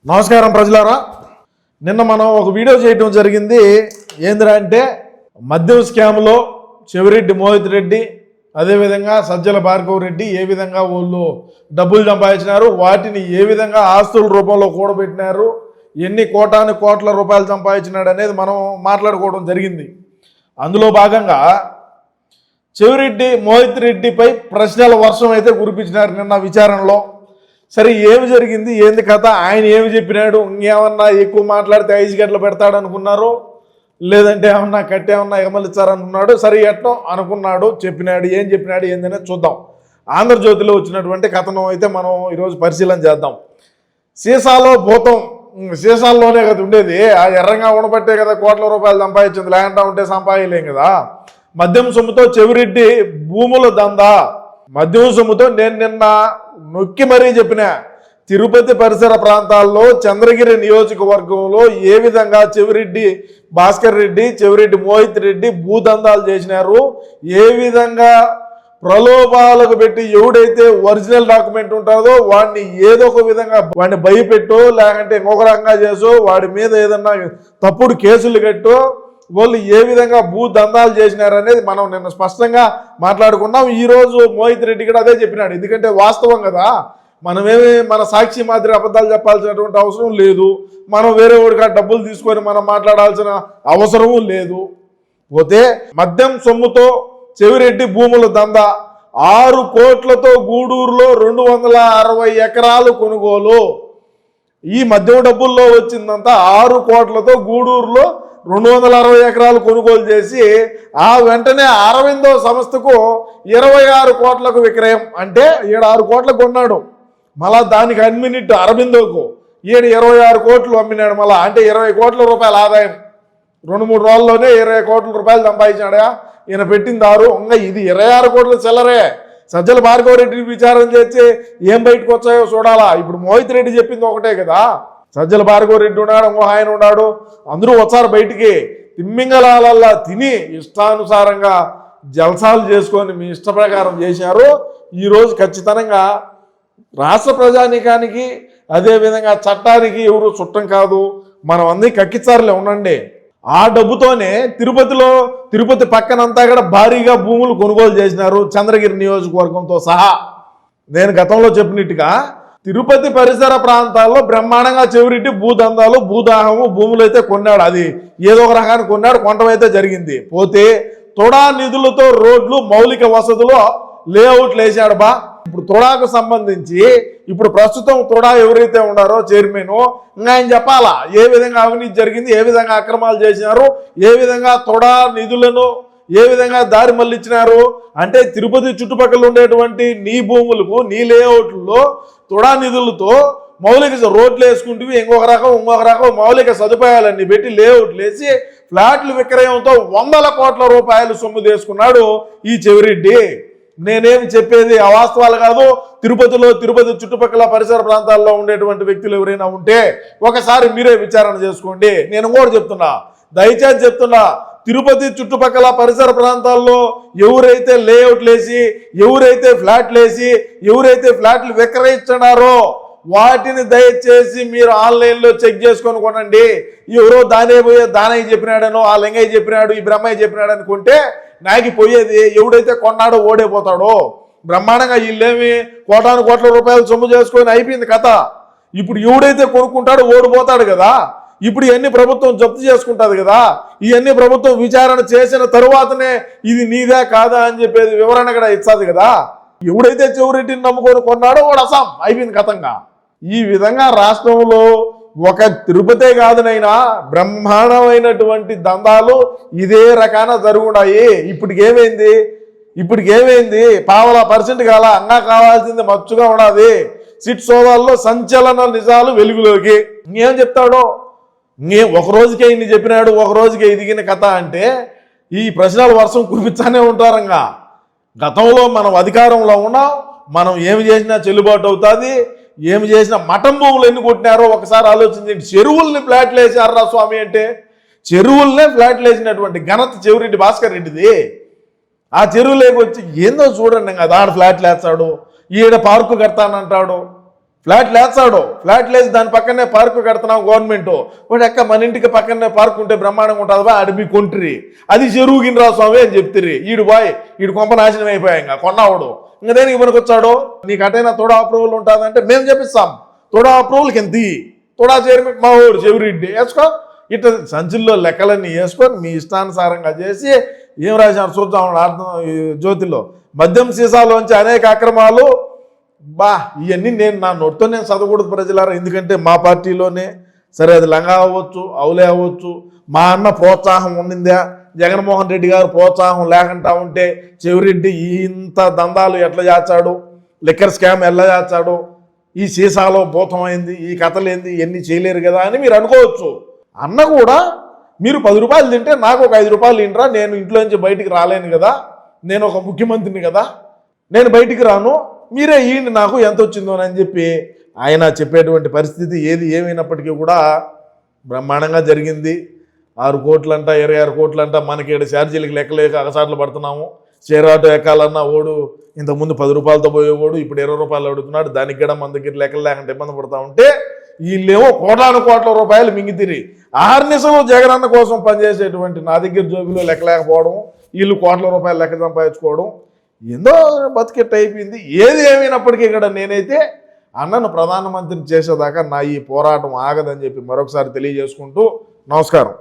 నమస్కారం ప్రజలారా. నిన్న మనం ఒక వీడియో చేయడం జరిగింది. ఏందిరా అంటే మద్యం స్కామ్లో చెవిరెడ్డి మోహిత్ రెడ్డి అదేవిధంగా సజ్జల భార్గవ్ రెడ్డి ఏ విధంగా వాళ్ళు డబ్బులు సంపాదించినారు, వాటిని ఏ విధంగా ఆస్తుల రూపంలో కూడబెట్టినారు, ఎన్ని కోట్ల రూపాయలు సంపాదించినాడు అనేది మనం మాట్లాడుకోవడం జరిగింది. అందులో భాగంగా చెవిరెడ్డి మోహిత్ రెడ్డిపై ప్రశ్నల వర్షం అయితే కురిపించినారు నిన్న విచారణలో. సరే ఏమి జరిగింది, ఏంది కథ, ఆయన ఏమి చెప్పినాడు, ఇంకేమన్నా ఎక్కువ మాట్లాడితే 5 గంటలు పెడతాడు అనుకున్నారు, లేదంటే ఏమన్నా కట్టేమన్నా ఎమలిచ్చారనుకున్నాడు. సరే ఎట్టో అనుకున్నాడు, చెప్పినాడు, ఏం చెప్పినాడు ఏందనేది చూద్దాం. ఆంధ్రజ్యోతిలో వచ్చినటువంటి కథనం అయితే మనం ఈరోజు పరిశీలన చేద్దాం. సీసాలో భూతం, సీసాల్లోనే కదా ఉండేది, ఆ ఎర్రంగా ఉండబట్టే కదా కోట్ల రూపాయలు సంపాదించింది, లేకుండా ఉంటే సంపాదించలేం కదా. మద్యం సొమ్ముతో చెవిరెడ్డి భూముల దందా, మద్యం సొమ్ముతో నేను నిన్న నొక్కి మరీ చెప్పిన తిరుపతి పరిసర ప్రాంతాల్లో చంద్రగిరి నియోజకవర్గంలో ఏ విధంగా చెవిరెడ్డి భాస్కర్ రెడ్డి, చెవిరెడ్డి మోహిత్ రెడ్డి భూదందాలు చేసినారు, ఏ విధంగా ప్రలోభాలకు పెట్టి ఎవడైతే ఒరిజినల్ డాక్యుమెంట్ ఉంటుందో వాడిని ఏదో ఒక విధంగా వాడిని భయపెట్టో లేకంటే ఇంకొక రకంగా చేసో వాడి మీద ఏదన్నా తప్పుడు కేసులు కట్టో వాళ్ళు ఏ విధంగా భూదందాలు చేసినారు అనేది మనం నిన్న స్పష్టంగా మాట్లాడుకున్నాం. ఈరోజు మోహిత్ రెడ్డి కూడా అదే చెప్పినాడు. ఎందుకంటే వాస్తవం కదా, మనమేమి మన సాక్షి మాదిరి అబద్ధాలు చెప్పాల్సినటువంటి అవసరం లేదు, మనం వేరే వాడికి డబ్బులు తీసుకొని మనం మాట్లాడాల్సిన అవసరము లేదు. పోతే మద్యం సొమ్ముతో చెవిరెడ్డి భూముల దందా 6 కోట్లతో గూడూరులో 260 ఎకరాలు కొనుగోలు. ఈ మద్యం డబ్బుల్లో వచ్చిందంతా 6 కోట్లతో గూడూరులో 260 ఎకరాలు కొనుగోలు చేసి ఆ వెంటనే అరవిందో సంస్థకు 26 కోట్లకు విక్రయం. అంటే 6 కోట్లకు కొన్నాడు, మళ్ళా దానికి అమ్మినట్టు అరవిందోకు 26 కోట్లు అమ్మినాడు, మళ్ళా అంటే 20 కోట్ల రూపాయల ఆదాయం. 2-3 రోజుల్లోనే 20 కోట్ల రూపాయలు సంపాదించాడా ఈయన పెట్టిందారు. ఇంకా ఇది 26 కోట్ల చిల్లరే. సజ్జల భార్గవ్ రెడ్డిని విచారణ చేసి ఏం బయటకు వచ్చాయో చూడాలా. ఇప్పుడు మోహిత్ రెడ్డి చెప్పింది ఒకటే కదా, సజ్జల భార్గవ్ రెడ్డి ఉన్నాడు, ఇంకో ఆయన ఉన్నాడు, అందరూ వచ్చారు బయటికి. తిమ్మింగళాలల్లా తిని ఇష్టానుసారంగా జల్సాలు చేసుకొని మీ ఇష్ట ప్రకారం చేశారు. ఈరోజు ఖచ్చితంగా రాష్ట్ర ప్రజానీకానికి అదేవిధంగా చట్టానికి ఎవరు చుట్టం కాదు, మనం అందరి కక్కిచారులే ఉండండి. ఆ డబ్బుతోనే తిరుపతి పక్కనంతా కూడా భారీగా భూములు కొనుగోలు చేసినారు, చంద్రగిరి నియోజకవర్గంతో సహా. నేను గతంలో చెప్పినట్టుగా తిరుపతి పరిసర ప్రాంతాల్లో బ్రహ్మాండంగా చెవిరెడ్డి భూదందాలు, భూదాహము, భూములు అయితే కొన్నాడు. అది ఏదో ఒక రకాన్ని కొన్నాడు, కొనడం అయితే జరిగింది. పోతే తొడా నిధులతో రోడ్లు, మౌలిక వసతులు, లేఅవుట్లు వేసాడు బా. ఇప్పుడు తొడాకు సంబంధించి ఇప్పుడు ప్రస్తుతం తొడా ఎవరైతే ఉన్నారో చైర్మన్, ఇంకా ఆయన చెప్పాలా ఏ విధంగా అవినీతి జరిగింది, ఏ విధంగా అక్రమాలు చేసినారు, ఏ విధంగా తొడా నిధులను ఏ విధంగా దారి మళ్ళించినారు. అంటే తిరుపతి చుట్టుపక్కల ఉండేటువంటి నీ భూములకు, నీ లేఅవుట్లలో తొడా నిధులతో మౌలిక రోడ్లు వేసుకుంటూ ఇంకొక రకం మౌలిక సదుపాయాలన్నీ పెట్టి లేఅవుట్లు వేసి ఫ్లాట్లు విక్రయంతో 100 కోట్ల రూపాయలు సొమ్ము తీసుకున్నాడు ఈ చెవిరెడ్డి. నేనేమి చెప్పేది అవాస్తవాలు కాదు. తిరుపతి చుట్టుపక్కల పరిసర ప్రాంతాల్లో ఉండేటువంటి వ్యక్తులు ఎవరైనా ఉంటే ఒకసారి మీరే విచారణ చేసుకోండి. నేను కూడా చెప్తున్నా, దయచేసి చెప్తున్నా, తిరుపతి చుట్టుపక్కల పరిసర ప్రాంతాల్లో ఎవరైతే లేఅవుట్లు వేసి, ఎవరైతే ఫ్లాట్లు వేసి, ఎవరైతే ఫ్లాట్లు విక్రయిస్తున్నారో వాటిని దయచేసి మీరు ఆన్లైన్లో చెక్ చేసుకొని కొనండి. ఎవరో దానయ్య చెప్పినాడనో, ఆ లింగయ్య చెప్పినాడు, ఈ బ్రహ్మయ్య చెప్పినాడు అనుకుంటే నాకు పోయేది ఎవడైతే కొన్నాడో ఓడైపోతాడో. బ్రహ్మాండంగా వీళ్ళేమి కోట్ల రూపాయలు సొమ్ము చేసుకొని అయిపోయింది కథ. ఇప్పుడు ఎవడైతే కొనుక్కుంటాడో ఓడిపోతాడు కదా. ఇప్పుడు ఇవన్నీ ప్రభుత్వం జప్తు చేసుకుంటుంది కదా. ఇవన్నీ ప్రభుత్వం విచారణ చేసిన తరువాతనే ఇది నీదే కాదా అని చెప్పేది వివరణ కూడా ఇస్తుంది కదా. ఎవడైతే చెవిరెడ్డిని నమ్ముకొని కొన్నాడో వాడు అసాం, అయిపోయింది కథంగా. ఈ విధంగా రాష్ట్రంలో ఒక తిరుపతే కాదునైనా బ్రహ్మాండమైనటువంటి దందాలు ఇదే రకాన జరుగున్నాయి. ఇప్పటికేమైంది 0.5% కాల, అంగా కావాల్సింది మచ్చుగా ఉన్నది. సిట్ సోదాల్లో సంచలన నిజాలు వెలుగులోకి. ఇంకేం చెప్తాడో, ఒక రోజుకే ఇన్ని చెప్పినాడు, ఒక రోజుకే ఎదిగిన కథ అంటే ఈ ప్రశ్నల వర్షం కురిపించానే ఉంటారంగా. గతంలో మనం అధికారంలో ఉన్నాం, మనం ఏమి చేసినా చెల్లుబాటు అవుతుంది. ఏమి చేసినా మఠం భూములు ఎన్ని కొట్టినారో ఒకసారి ఆలోచించండి. చెరువుల్ని ఫ్లాట్లు వేసారా స్వామి అంటే, చెరువులనే ఫ్లాట్లు వేసినటువంటి ఘనత చెవిరెడ్డి భాస్కర్ రెడ్డిది. ఆ చెరువులోకి వచ్చి ఏందో చూడండి, ఇంకా దాడు ఫ్లాట్లు వేస్తాడు, ఈడ పార్కు కడతానంటాడు. ఫ్లాట్లు వేస్తాడు, ఫ్లాట్లు వేసి దాని పక్కనే పార్కు కడుతున్నాం గవర్నమెంట్. వాడు ఎక్క మన ఇంటికి పక్కనే పార్క్ ఉంటే బ్రహ్మాండంగా ఉంటుంది బా, అడిమి కొంట్రి, అది చెరువు గిన్నె స్వామి అని చెప్తిరి. ఈడు కొంప నాశనం అయిపోయాయి. ఇంకా కొన్నావాడు ఇంకా దేనికి పనికొచ్చాడు? నీకు అటైనా తోడా అప్రూవల్ ఉంటుందంటే మేము చెప్పిస్తాం. తోడా అప్రూవల్కి ఎంత తోడా చైర్మన్ మా ఊరు చెవిరెడ్డి వేసుకో. ఇట్లా సంచుల్లో లెక్కలన్నీ వేసుకొని మీ ఇష్టానుసారంగా చేసి ఏం రాశారు చూద్దాం అర్థం. జ్యోతిలో మద్యం సీసాలోంచి అనేక అక్రమాలు బా, ఇవన్నీ నేను నా నోటితో నేను చదవకూడదు ప్రజలారా. ఎందుకంటే మా పార్టీలోనే సరే అది లంగా అవ్వచ్చు, అవులే అవ్వచ్చు, మా అన్న ప్రోత్సాహం ఉండిందా, జగన్మోహన్ రెడ్డి గారు ప్రోత్సాహం లేకుండా ఉంటే చెవిరెడ్డి ఇంత దందాలు ఎట్లా చేస్తాడు, లిక్కర్ స్కామ్ ఎలా చేస్తాడు, ఈ సీసాలో భూతమైంది, ఈ కథలేంది, ఇవన్నీ చేయలేరు కదా అని మీరు అనుకోవచ్చు. అన్న కూడా మీరు 10 రూపాయలు తింటే నాకు ఒక 5 రూపాయలు తింటరా, నేను ఇంట్లో నుంచి బయటికి రాలేను కదా, నేను ఒక ముఖ్యమంత్రిని కదా, నేను బయటికి రాను, మీరే ఇయ్యండి నాకు ఎంత వచ్చిందో అని చెప్పి ఆయన చెప్పేటువంటి పరిస్థితి ఏది ఏమైనప్పటికీ కూడా బ్రహ్మాండంగా జరిగింది. 6 కోట్లంట, 26 కోట్లంట, మనకి 7 ఛార్జీలకు లెక్కలేక అగసాట్లు పడుతున్నాము. షేర్ ఆటో ఎక్కాలన్నా ఓడు ఇంతకుముందు 10 రూపాయలతో పోయేవాడు ఇప్పుడు 20 రూపాయలు అడుగుతున్నాడు. దానికి కూడా మన దగ్గర లెక్కలు లేకుండా ఇబ్బంది పడతా ఉంటే వీళ్ళేమో కోట్ల రూపాయలు మింగితిరి. ఆర్నిసలు జగనన్న కోసం పనిచేసేటువంటి నా దగ్గర జోబిలో లెక్క లేకపోవడం, వీళ్ళు కోట్ల రూపాయలు లెక్క సంపాదించుకోవడం ఏందో బతికెట్ అయిపోయింది. ఏది ఏమైనప్పటికీ ఇక్కడ నేనైతే అన్నను ప్రధానమంత్రిని చేసేదాకా నా ఈ పోరాటం ఆగదని చెప్పి మరొకసారి తెలియజేసుకుంటూ నమస్కారం.